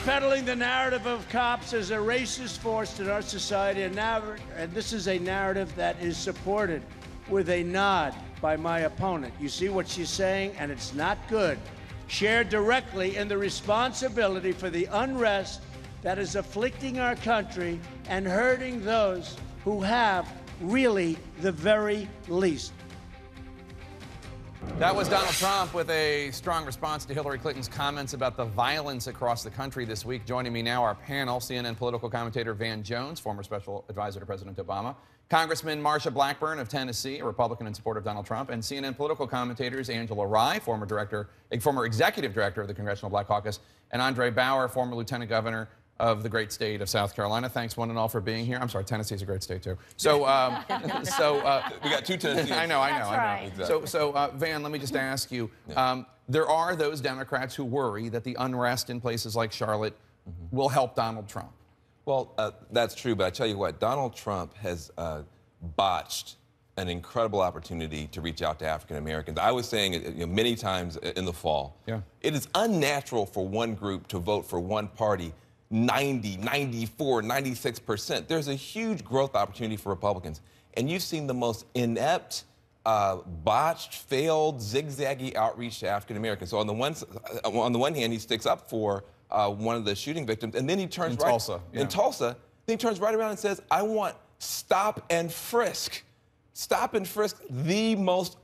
peddling the narrative of cops as a racist force in our society, and this is a narrative that is supported with a nod by my opponent. You see what she's saying, and it's not good. Shared directly in the responsibility for the unrest that is afflicting our country and hurting those who have really the very least. That was Donald Trump with a strong response to Hillary Clinton's comments about the violence across the country this week. Joining me now, our panel, CNN political commentator Van Jones, former special advisor to President Obama, Congressman Marsha Blackburn of Tennessee, a Republican in support of Donald Trump, and CNN political commentators Angela Rye, former executive director of the Congressional Black Caucus, and Andre Bauer, former lieutenant governor of the great state of South Carolina. Thanks, one and all, for being here. I'm sorry, Tennessee's a great state, too. So, we got two Tennessees. I know. Right. Exactly. So, Van, let me just ask you, there are those Democrats who worry that the unrest in places like Charlotte will help Donald Trump. Well, that's true, but I tell you what, Donald Trump has botched an incredible opportunity to reach out to African Americans. I was saying it many times in the fall. Yeah. It is unnatural for one group to vote for one party 90, 94, 96%. There's a huge growth opportunity for Republicans. And you've seen the most inept, botched, failed, zigzaggy outreach to African Americans. So on the one hand, he sticks up for one of the shooting victims, and then he turns in Tulsa, then he turns right around and says, I want stop and frisk. Stop and frisk, the most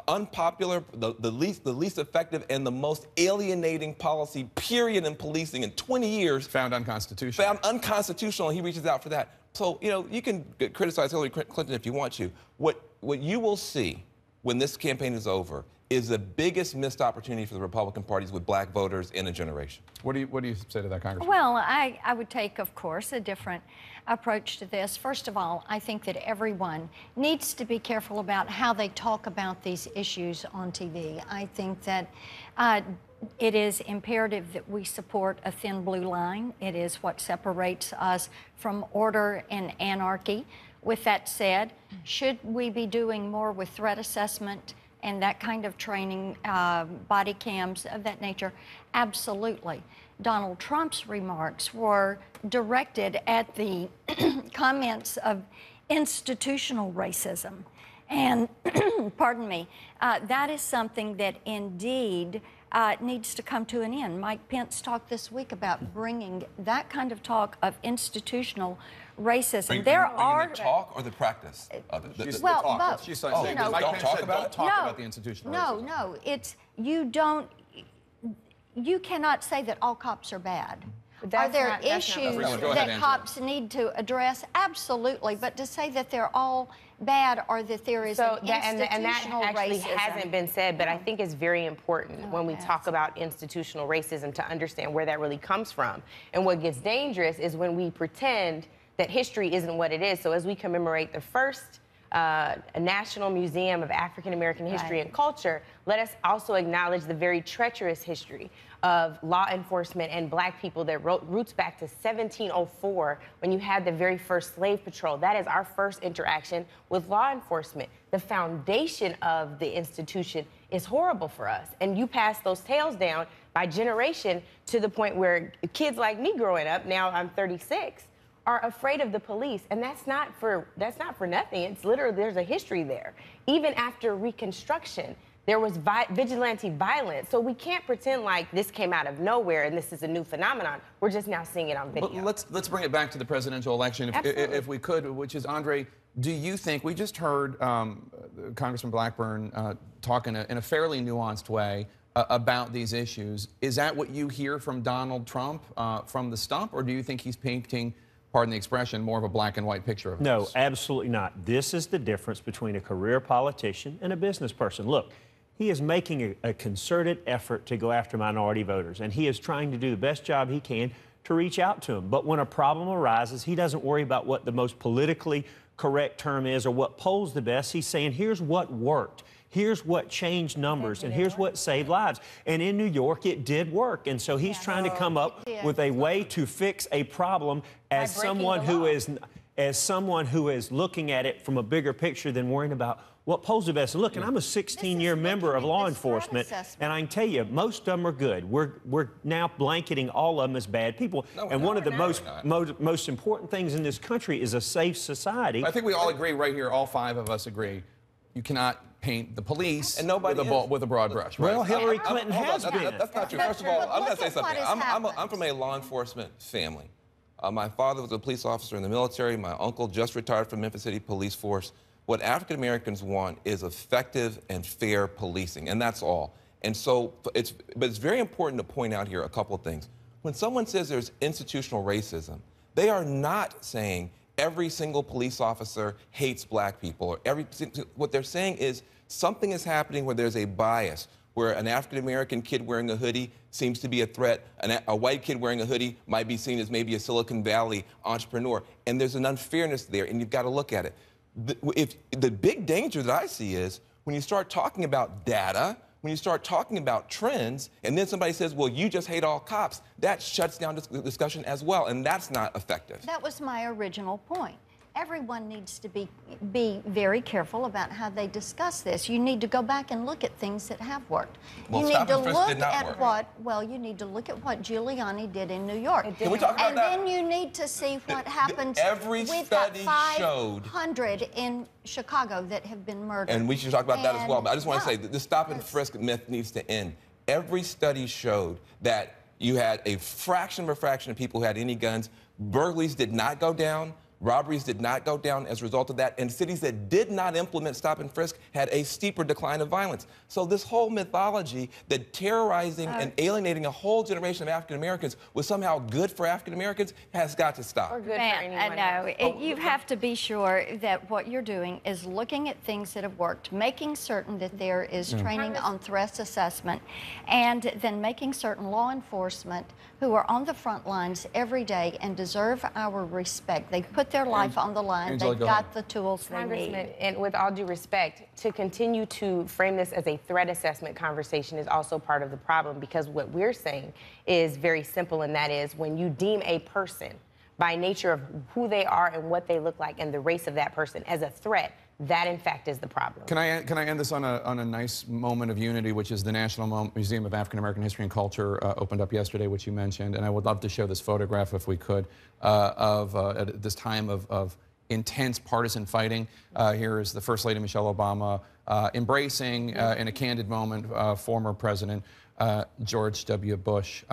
unpopular, the least effective, and the most alienating policy, period, in policing in 20 years. Found unconstitutional. Found unconstitutional, and he reaches out for that. So, you can criticize Hillary Clinton if you want to. What you will see when this campaign is over is the biggest missed opportunity for the Republican parties with black voters in a generation. What do you say to that, Congressman? Well, I would take, of course, a different approach to this. First of all, I think that everyone needs to be careful about how they talk about these issues on TV. I think that it is imperative that we support a thin blue line. It is what separates us from order and anarchy. With that said, should we be doing more with threat assessment and that kind of training, body cams of that nature? Absolutely. Donald Trump's remarks were directed at the comments of institutional racism. And, pardon me, that is something that indeed needs to come to an end. Mike Pence talked this week about bringing that kind of talk of institutional racism. There are the talk or the practice of it. Both. She's saying, Mike Pence said, don't talk about the institutional racism. No, it's you cannot say that all cops are bad. Are there issues that cops need to address? Absolutely, but to say that they're all bad or that there is an institutional and that actually racism hasn't been said, but I think it's very important when we talk about institutional racism to understand where that really comes from. And what gets dangerous is when we pretend that history isn't what it is. So as we commemorate the first National Museum of African American History and Culture, let us also acknowledge the very treacherous history of law enforcement and black people that roots back to 1704 when you had the very first slave patrol. That is our first interaction with law enforcement. The foundation of the institution is horrible for us. And you pass those tales down by generation to the point where kids like me growing up, now I'm 36, are afraid of the police, and that's not for nothing. It's literally, there's a history there. Even after Reconstruction, there was vigilante violence. So we can't pretend like this came out of nowhere and this is a new phenomenon. We're just now seeing it on video. But let's bring it back to the presidential election, if we could, which is, Andre, do you think, we just heard Congressman Blackburn talk in a fairly nuanced way about these issues. Is that what you hear from Donald Trump from the stump, or do you think he's painting, pardon the expression, more of a black and white picture of this? No, absolutely not. This is the difference between a career politician and a business person. Look, he is making a concerted effort to go after minority voters, and he is trying to do the best job he can to reach out to them. But when a problem arises, he doesn't worry about what the most politically correct term is or what polls the best. He's saying, here's what worked. Here's what changed numbers, and here's what saved lives. And in New York, it did work. And so he's trying to come up with a way to fix a problem as someone who is... as someone who is looking at it from a bigger picture than worrying about what polls are best. Look, and I'm a 16-year member of law enforcement, and I can tell you, most of them are good. We're now blanketing all of them as bad people. And one of the most important things in this country is a safe society. I think we all agree right here, all 5 of us agree, you cannot paint the police and nobody with a broad brush. Right? Well, Hillary Clinton has been. That's not true. First of all, I'm going to say something. I'm from a law enforcement family. My father was a police officer in the military. My uncle just retired from Memphis City Police Force. What African Americans want is effective and fair policing, and that's all. And so, it's very important to point out here a couple of things. When someone says there's institutional racism, they are not saying every single police officer hates black people, or what they're saying is something is happening where there's a bias, where an African-American kid wearing a hoodie seems to be a threat, a white kid wearing a hoodie might be seen as maybe a Silicon Valley entrepreneur, and there's an unfairness there, and you've got to look at it. The big danger that I see is when you start talking about data, when you start talking about trends, and then somebody says, well, you just hate all cops, that shuts down the discussion as well, and that's not effective. That was my original point. Everyone needs to be very careful about how they discuss this. You need to go back and look at things that have worked. Well, you need to look did not at work. you need to look at what Giuliani did in New York. Can we talk about that? And then you need to see what happens Every with that study showed 500 in Chicago that have been murdered. And we should talk about that as well. But I just want to say yeah, that the stop and frisk myth needs to end. Every study showed that you had a fraction of people who had any guns. Burglaries did not go down. Robberies did not go down as a result of that, and cities that did not implement stop and frisk had a steeper decline of violence. So this whole mythology that terrorizing and alienating a whole generation of African Americans was somehow good for African Americans has got to stop. Or good for anyone else. You have to be sure that what you're doing is looking at things that have worked, making certain that there is training on threat assessment, and then making certain law enforcement who are on the front lines every day and deserve our respect. They put their life on the line. Angela, They've got the tools they Congressman, need. and with all due respect, to continue to frame this as a threat assessment conversation is also part of the problem, because what we're saying is very simple, and that is when you deem a person by nature of who they are and what they look like and the race of that person as a threat, that in fact is the problem. Can I end this on a nice moment of unity, which is the National Museum of African American History and Culture opened up yesterday, which you mentioned, and I would love to show this photograph if we could at this time of intense partisan fighting. Here is the First Lady Michelle Obama embracing in a candid moment former President George W. Bush.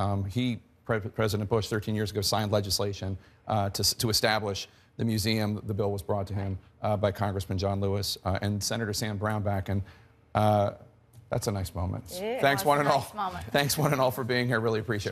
President Bush 13 years ago signed legislation to establish the museum. The bill was brought to him by Congressman John Lewis and Senator Sam Brownback, and that's a nice moment. Thanks one and all. Thanks one and all for being here. Really appreciate it.